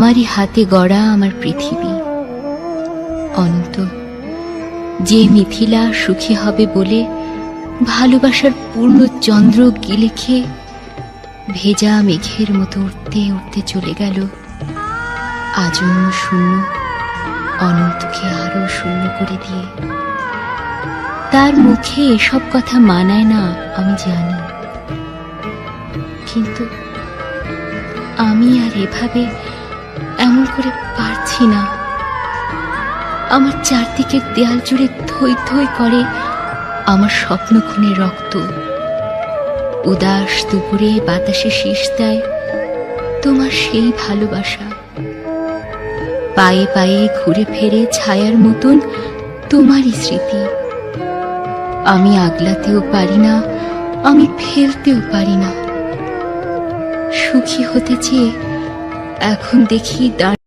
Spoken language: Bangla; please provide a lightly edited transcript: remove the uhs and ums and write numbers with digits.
আমারই হাতে গড়া আমার পৃথিবী অনন্ত, যে মিথিলা সুখী হবে বলে ভালোবাসার পূর্ণ চন্দ্র গিলে খেয়ে ভেজা মেঘের মতো উঠতে উঠতে চলে গেল আজন্ম শূন্য, অনন্তকে আরো শূন্য করে দিয়ে। তার মুখে এসব কথা মানায় না আমি জানি, কিন্তু আমি আর এভাবে এমন করে পারছি না। আমার চারদিকের দেয়াল জুড়ে থই থই করে আমার স্বপ্ন খুনে রক্ত। উদাস দুপুরে বাতাসে শীষ দেয় তোমার সেই ভালোবাসা, পায়ে পায়ে ঘুরে ফেরে ছায়ার মতন তোমারই স্মৃতি। আমি আগলাতেও পারি না, আমি ফেলতেও পারি না। সুখী হতে চেয়ে এখন দেখি